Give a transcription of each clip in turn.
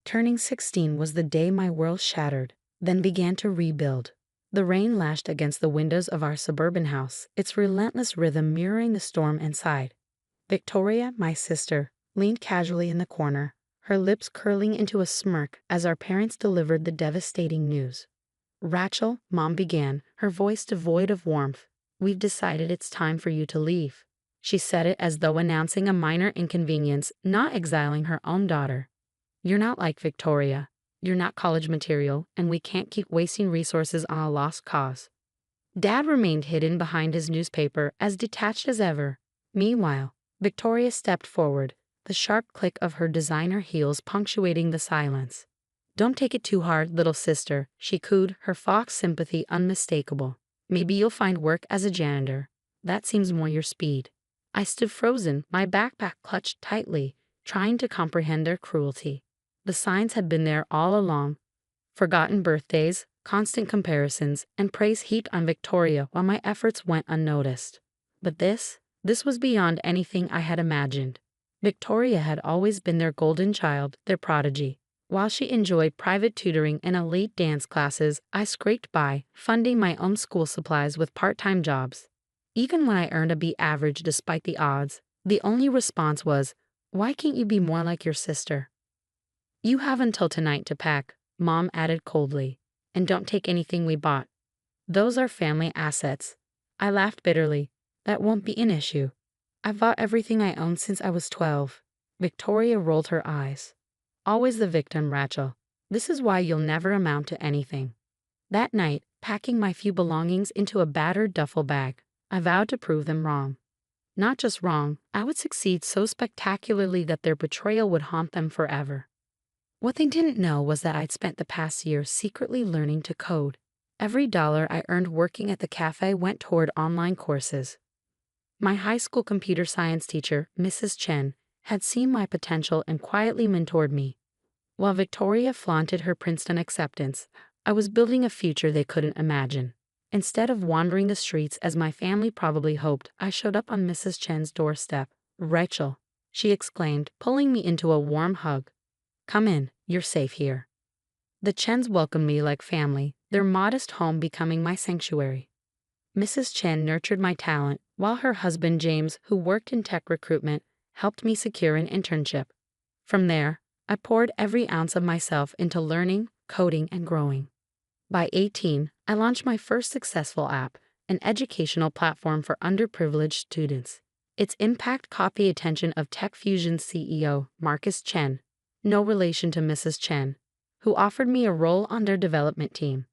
Turning 16 was the day my world shattered, then began to rebuild. The rain lashed against the windows of our suburban house, its relentless rhythm mirroring the storm inside. Victoria, my sister, leaned casually in the corner, her lips curling into a smirk as our parents delivered the devastating news. "Rachel," Mom began, her voice devoid of warmth, "we've decided it's time for you to leave." She said it as though announcing a minor inconvenience, not exiling her own daughter. "You're not like Victoria. You're not college material, and we can't keep wasting resources on a lost cause." Dad remained hidden behind his newspaper, as detached as ever. Meanwhile, Victoria stepped forward, the sharp click of her designer heels punctuating the silence. "Don't take it too hard, little sister," she cooed, her fox sympathy unmistakable. "Maybe you'll find work as a janitor. That seems more your speed." I stood frozen, my backpack clutched tightly, trying to comprehend their cruelty. The signs had been there all along. Forgotten birthdays, constant comparisons, and praise heaped on Victoria while my efforts went unnoticed. But this was beyond anything I had imagined. Victoria had always been their golden child, their prodigy. While she enjoyed private tutoring and elite dance classes, I scraped by, funding my own school supplies with part-time jobs. Even when I earned a B average despite the odds, the only response was, "Why can't you be more like your sister?" "You have until tonight to pack," Mom added coldly. "And don't take anything we bought. Those are family assets." I laughed bitterly. "That won't be an issue. I've bought everything I own since I was 12. Victoria rolled her eyes. "Always the victim, Rachel. This is why you'll never amount to anything." That night, packing my few belongings into a battered duffel bag, I vowed to prove them wrong. Not just wrong, I would succeed so spectacularly that their betrayal would haunt them forever. What they didn't know was that I'd spent the past year secretly learning to code. Every dollar I earned working at the cafe went toward online courses. My high school computer science teacher, Mrs. Chen, had seen my potential and quietly mentored me. While Victoria flaunted her Princeton acceptance, I was building a future they couldn't imagine. Instead of wandering the streets as my family probably hoped, I showed up on Mrs. Chen's doorstep. "Rachel," she exclaimed, pulling me into a warm hug. "Come in, you're safe here." The Chens welcomed me like family, their modest home becoming my sanctuary. Mrs. Chen nurtured my talent, while her husband James, who worked in tech recruitment, helped me secure an internship. From there, I poured every ounce of myself into learning, coding, and growing. By 18, I launched my first successful app, an educational platform for underprivileged students. Its impact caught the attention of TechFusion's CEO, Marcus Chen, no relation to Mrs. Chen, who offered me a role on their development team.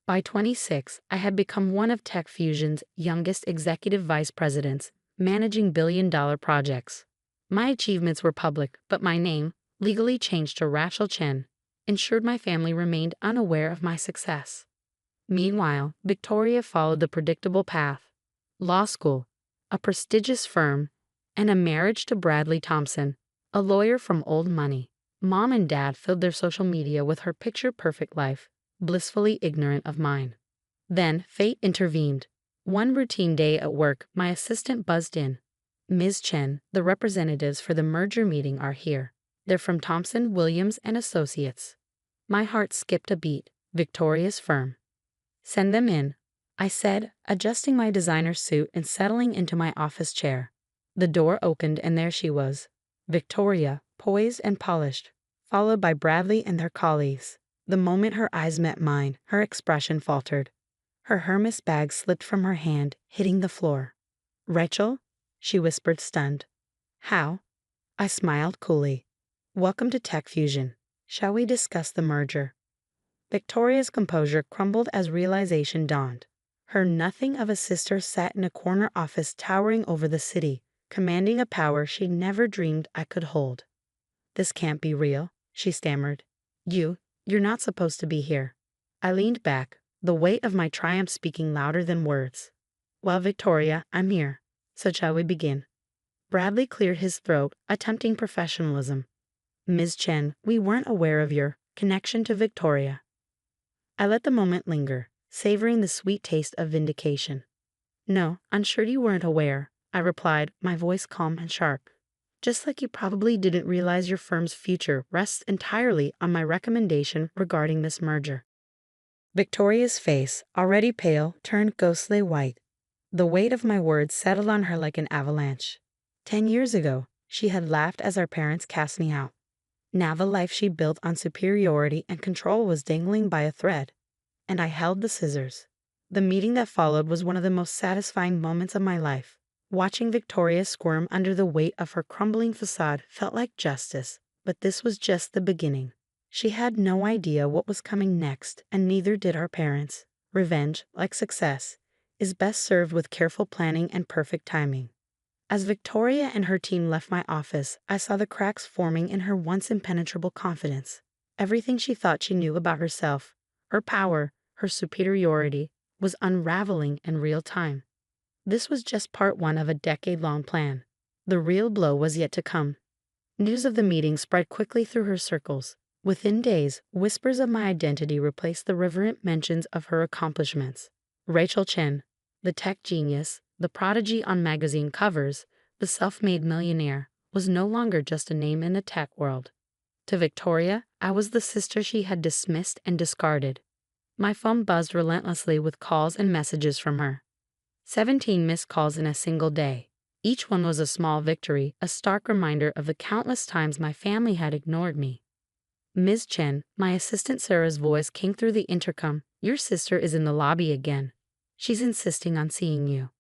By 26, I had become one of TechFusion's youngest executive vice presidents, managing billion-dollar projects. My achievements were public, but my name, legally changed to Rachel Chen, ensured my family remained unaware of my success. Meanwhile, Victoria followed the predictable path: law school, a prestigious firm, and a marriage to Bradley Thompson, a lawyer from old money. Mom and Dad filled their social media with her picture-perfect life, blissfully ignorant of mine. Then fate intervened. One routine day at work, my assistant buzzed in. "Ms. Chen, the representatives for the merger meeting are here. They're from Thompson, Williams and Associates." My heart skipped a beat. Victoria's firm. "Send them in," I said, adjusting my designer suit and settling into my office chair. The door opened and there she was, Victoria, poised and polished, followed by Bradley and their colleagues. The moment her eyes met mine, her expression faltered. Her Hermes bag slipped from her hand, hitting the floor. "Rachel?" she whispered, stunned. "How?" I smiled coolly. "Welcome to TechFusion. Shall we discuss the merger?" Victoria's composure crumbled as realization dawned. Her nothing of a sister sat in a corner office towering over the city, commanding a power she never dreamed I could hold. "This can't be real," she stammered. You're not supposed to be here." I leaned back, the weight of my triumph speaking louder than words. "Well, Victoria, I'm here. So shall we begin?" Bradley cleared his throat, attempting professionalism. "Ms. Chen, we weren't aware of your connection to Victoria." I let the moment linger, savoring the sweet taste of vindication. "No, I'm sure you weren't aware," I replied, my voice calm and sharp. Just like you probably didn't realize your firm's future rests entirely on my recommendation regarding this merger. Victoria's face, already pale, turned ghostly white. The weight of my words settled on her like an avalanche. 10 years ago, she had laughed as our parents cast me out. Now the life she built on superiority and control was dangling by a thread, and I held the scissors. The meeting that followed was one of the most satisfying moments of my life. Watching Victoria squirm under the weight of her crumbling facade felt like justice, but this was just the beginning. She had no idea what was coming next, and neither did our parents. Revenge, like success, is best served with careful planning and perfect timing. As Victoria and her team left my office, I saw the cracks forming in her once impenetrable confidence. Everything she thought she knew about herself, her power, her superiority, was unraveling in real time. This was just part one of a decade-long plan. The real blow was yet to come. News of the meeting spread quickly through her circles. Within days, whispers of my identity replaced the reverent mentions of her accomplishments. Rachel Chen, the tech genius, the prodigy on magazine covers, the self-made millionaire, was no longer just a name in the tech world. To Victoria, I was the sister she had dismissed and discarded. My phone buzzed relentlessly with calls and messages from her. 17 missed calls in a single day. Each one was a small victory, a stark reminder of the countless times my family had ignored me. Ms. Chen, my assistant Sarah's voice came through the intercom. "Your sister is in the lobby again. She's insisting on seeing you."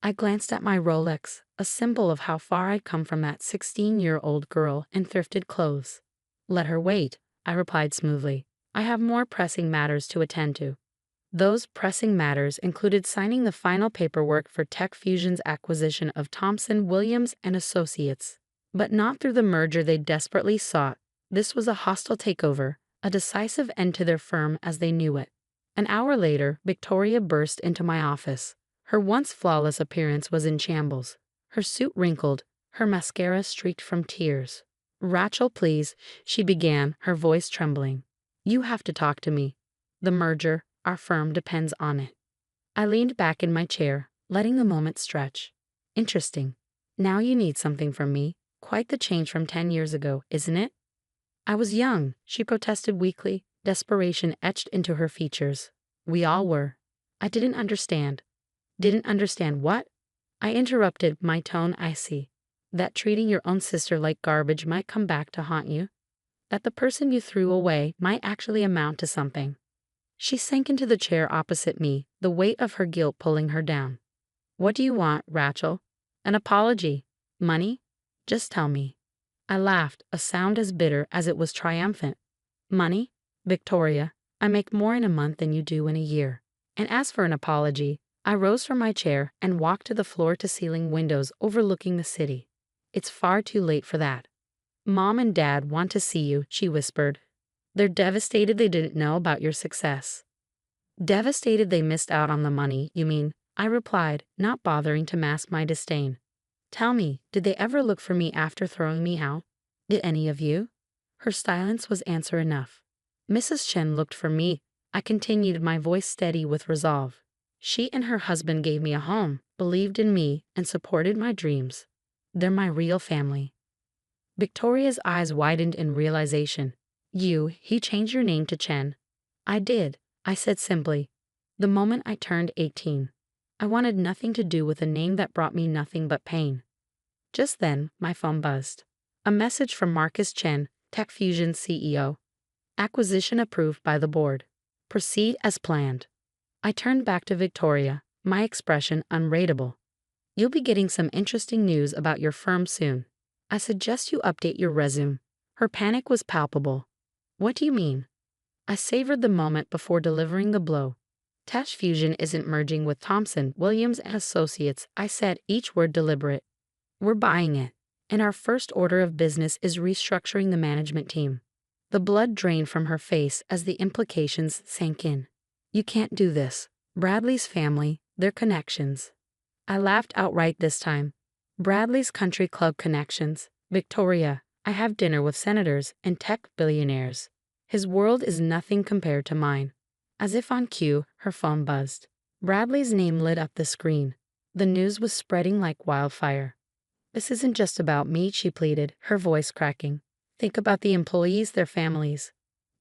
I glanced at my Rolex, a symbol of how far I'd come from that 16-year-old girl in thrifted clothes. "Let her wait," I replied smoothly. "I have more pressing matters to attend to." Those pressing matters included signing the final paperwork for Tech Fusion's acquisition of Thomson Williams and Associates. But not through the merger they desperately sought. This was a hostile takeover, a decisive end to their firm as they knew it. An hour later, Victoria burst into my office. Her once flawless appearance was in shambles. Her suit wrinkled, her mascara streaked from tears. "Rachel, please," she began, her voice trembling. "You have to talk to me. The merger, our firm depends on it." I leaned back in my chair, letting the moment stretch. "Interesting. Now you need something from me. Quite the change from 10 years ago, isn't it?" "I was young," she protested weakly, desperation etched into her features. "We all were." I didn't understand. "Didn't understand what?" I interrupted, my tone icy. "That treating your own sister like garbage might come back to haunt you. That the person you threw away might actually amount to something." She sank into the chair opposite me, the weight of her guilt pulling her down. "What do you want, Rachel? An apology? Money? Just tell me." I laughed, a sound as bitter as it was triumphant. "Money? Victoria, I make more in a month than you do in a year. And as for an apology," I rose from my chair and walked to the floor-to-ceiling windows overlooking the city. "It's far too late for that. Mom and Dad want to see you," she whispered. "They're devastated they didn't know about your success." "Devastated they missed out on the money, you mean?" I replied, not bothering to mask my disdain. "Tell me, did they ever look for me after throwing me out? Did any of you?" Her silence was answer enough. "Mrs. Chen looked for me," I continued, my voice steady with resolve. "She and her husband gave me a home, believed in me, and supported my dreams. They're my real family." Victoria's eyes widened in realization. He changed your name to Chen." "I did," I said simply. "The moment I turned 18. I wanted nothing to do with a name that brought me nothing but pain." Just then, my phone buzzed. A message from Marcus Chen, Tech Fusion's CEO. "Acquisition approved by the board. Proceed as planned." I turned back to Victoria, my expression unreadable. "You'll be getting some interesting news about your firm soon. I suggest you update your resume." Her panic was palpable. "What do you mean?" I savored the moment before delivering the blow. "Tech Fusion isn't merging with Thomson, Williams and Associates," I said, each word deliberate. "We're buying it, and our first order of business is restructuring the management team." The blood drained from her face as the implications sank in. "You can't do this. Bradley's family, their connections." I laughed outright this time. "Bradley's country club connections. Victoria, I have dinner with senators and tech billionaires. His world is nothing compared to mine." As if on cue, her phone buzzed. Bradley's name lit up the screen. The news was spreading like wildfire. This isn't just about me, she pleaded, her voice cracking. Think about the employees, their families.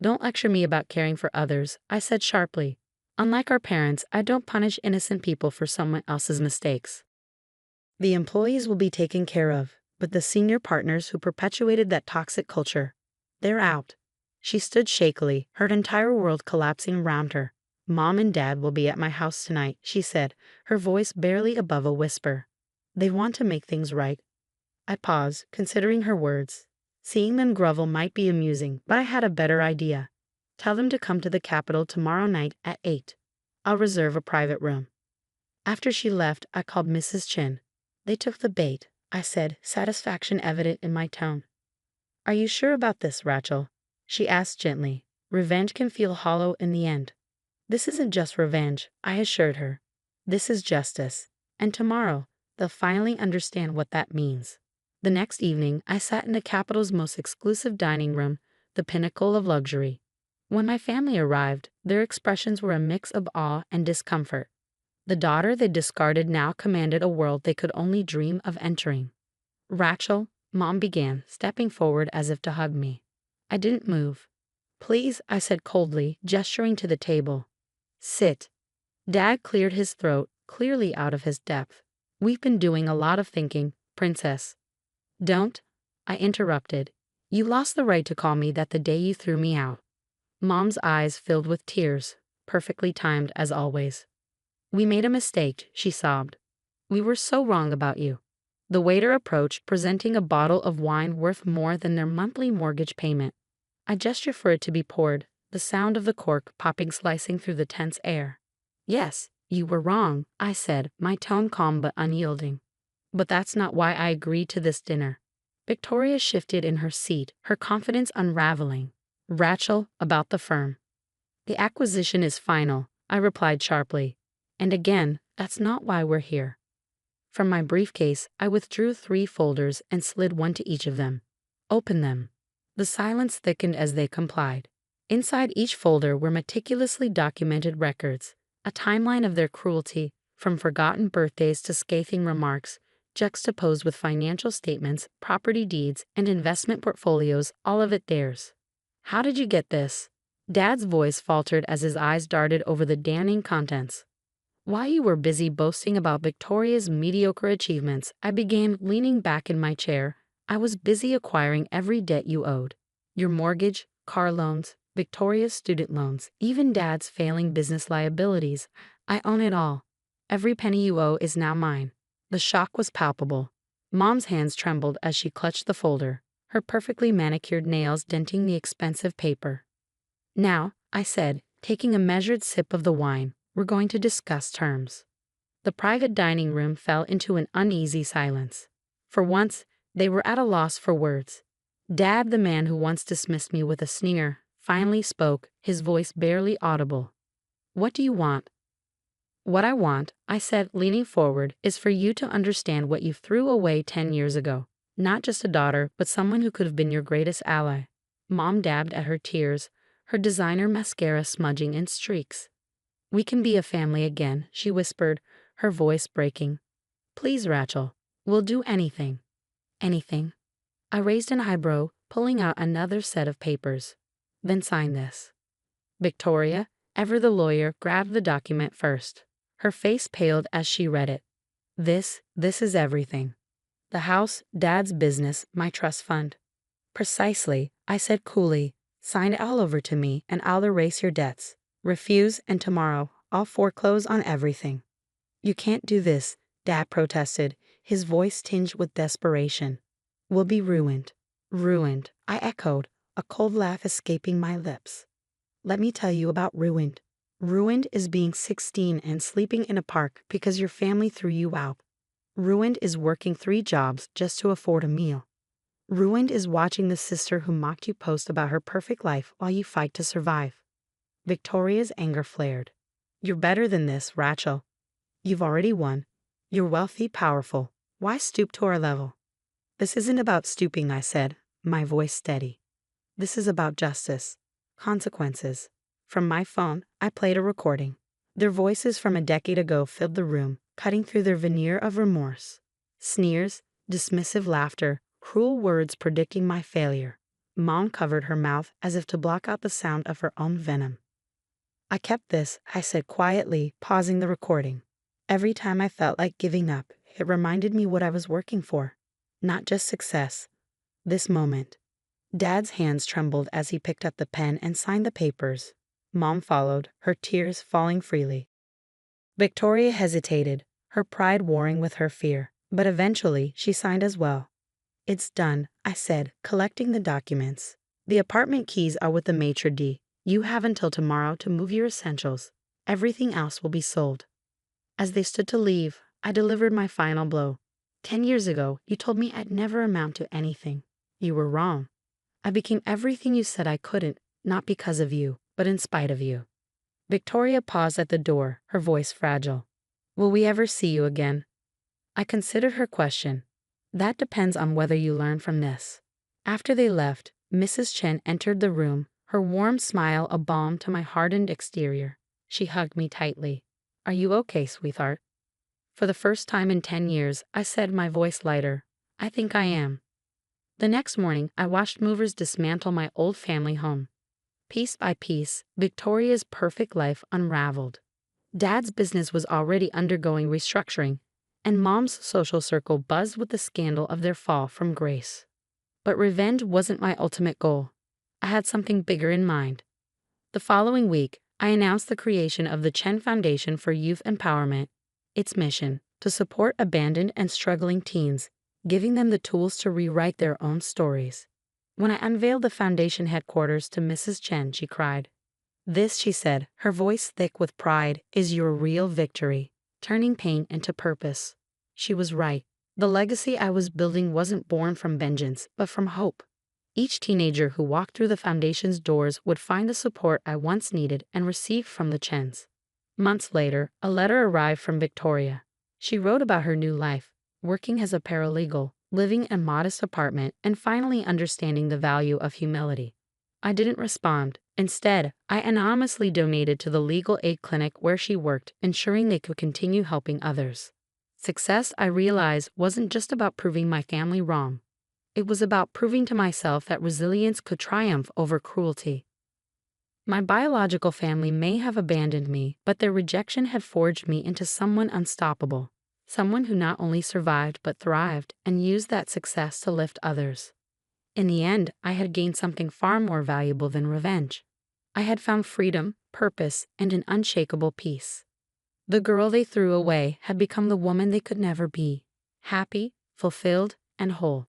Don't lecture me about caring for others, I said sharply. Unlike our parents, I don't punish innocent people for someone else's mistakes. The employees will be taken care of, but the senior partners who perpetuated that toxic culture, they're out. She stood shakily, her entire world collapsing around her. Mom and Dad will be at my house tonight, she said, her voice barely above a whisper. They want to make things right. I paused, considering her words. Seeing them grovel might be amusing, but I had a better idea. Tell them to come to the Capitol tomorrow night at 8. I'll reserve a private room. After she left, I called Mrs. Chin. They took the bait, I said, satisfaction evident in my tone. Are you sure about this, Rachel? She asked gently. Revenge can feel hollow in the end. This isn't just revenge, I assured her. This is justice. And tomorrow, they'll finally understand what that means. The next evening, I sat in the Capitol's most exclusive dining room, the pinnacle of luxury. When my family arrived, their expressions were a mix of awe and discomfort. The daughter they discarded now commanded a world they could only dream of entering. Rachel, Mom began, stepping forward as if to hug me. I didn't move. Please, I said coldly, gesturing to the table. Sit. Dad cleared his throat, clearly out of his depth. We've been doing a lot of thinking, Princess. Don't, I interrupted. You lost the right to call me that the day you threw me out. Mom's eyes filled with tears, perfectly timed as always. We made a mistake, she sobbed. We were so wrong about you. The waiter approached, presenting a bottle of wine worth more than their monthly mortgage payment. I gestured for it to be poured, the sound of the cork popping slicing through the tense air. Yes, you were wrong, I said, my tone calm but unyielding. But that's not why I agreed to this dinner. Victoria shifted in her seat, her confidence unraveling. Rachel, about the firm. The acquisition is final, I replied sharply. And again, that's not why we're here. From my briefcase, I withdrew 3 folders and slid one to each of them. Open them. The silence thickened as they complied. Inside each folder were meticulously documented records, a timeline of their cruelty, from forgotten birthdays to scathing remarks, juxtaposed with financial statements, property deeds, and investment portfolios, all of it theirs. How did you get this? Dad's voice faltered as his eyes darted over the damning contents. While you were busy boasting about Victoria's mediocre achievements, I began leaning back in my chair. I was busy acquiring every debt you owed. Your mortgage, car loans, Victoria's student loans, even Dad's failing business liabilities. I own it all. Every penny you owe is now mine. The shock was palpable. Mom's hands trembled as she clutched the folder, her perfectly manicured nails denting the expensive paper. Now, I said, taking a measured sip of the wine, we're going to discuss terms. The private dining room fell into an uneasy silence. For once, they were at a loss for words. Dad, the man who once dismissed me with a sneer, finally spoke, his voice barely audible. What do you want? What I want, I said, leaning forward, is for you to understand what you threw away 10 years ago. Not just a daughter, but someone who could have been your greatest ally. Mom dabbed at her tears, her designer mascara smudging in streaks. We can be a family again, she whispered, her voice breaking. Please, Rachel, we'll do anything. Anything. I raised an eyebrow, pulling out another set of papers. Then sign this. Victoria, ever the lawyer, grabbed the document first. Her face paled as she read it. This is everything. The house, Dad's business, my trust fund. Precisely, I said coolly. Sign it all over to me and I'll erase your debts. Refuse and tomorrow I'll foreclose on everything. You can't do this, Dad protested, his voice tinged with desperation. We'll be ruined. Ruined, I echoed, a cold laugh escaping my lips. Let me tell you about ruined. Ruined is being 16 and sleeping in a park because your family threw you out. Ruined is working 3 jobs just to afford a meal. Ruined is watching the sister who mocked you post about her perfect life while you fight to survive. Victoria's anger flared. You're better than this, Rachel. You've already won. You're wealthy, powerful. Why stoop to our level? This isn't about stooping, I said, my voice steady. This is about justice. Consequences. From my phone, I played a recording. Their voices from a decade ago filled the room, cutting through their veneer of remorse. Sneers, Dismissive laughter, cruel words predicting my failure. Mom covered her mouth as if to block out the sound of her own venom. I kept this, I said quietly, pausing the recording. Every time I felt like giving up, it reminded me what I was working for. Not just success. This moment. Dad's hands trembled as he picked up the pen and signed the papers. Mom followed, her tears falling freely. Victoria hesitated, her pride warring with her fear, but eventually she signed as well. It's done, I said, collecting the documents. The apartment keys are with the maitre d'. You have until tomorrow to move your essentials. Everything else will be sold. As they stood to leave, I delivered my final blow. 10 years ago, you told me I'd never amount to anything. You were wrong. I became everything you said I couldn't, not because of you, but in spite of you. Victoria paused at the door, her voice fragile. Will we ever see you again? I considered her question. That depends on whether you learn from this. After they left, Mrs. Chen entered the room, her warm smile a balm to my hardened exterior. She hugged me tightly. Are you okay, sweetheart? For the first time in 10 years, I said, my voice lighter. I think I am. The next morning, I watched movers dismantle my old family home. Piece by piece, Victoria's perfect life unraveled. Dad's business was already undergoing restructuring, and Mom's social circle buzzed with the scandal of their fall from grace. But revenge wasn't my ultimate goal. I had something bigger in mind. The following week, I announced the creation of the Chen Foundation for Youth Empowerment. Its mission, to support abandoned and struggling teens, giving them the tools to rewrite their own stories. When I unveiled the foundation headquarters to Mrs. Chen, she cried. This, she said, her voice thick with pride, is your real victory, turning pain into purpose. She was right. The legacy I was building wasn't born from vengeance, but from hope. Each teenager who walked through the foundation's doors would find the support I once needed and received from the Chens. Months later, a letter arrived from Victoria. She wrote about her new life, working as a paralegal, living in a modest apartment, and finally understanding the value of humility. I didn't respond. Instead, I anonymously donated to the legal aid clinic where she worked, ensuring they could continue helping others. Success, I realized, wasn't just about proving my family wrong. It was about proving to myself that resilience could triumph over cruelty. My biological family may have abandoned me, but their rejection had forged me into someone unstoppable, someone who not only survived but thrived and used that success to lift others. In the end, I had gained something far more valuable than revenge. I had found freedom, purpose, and an unshakable peace. The girl they threw away had become the woman they could never be, happy, fulfilled, and whole.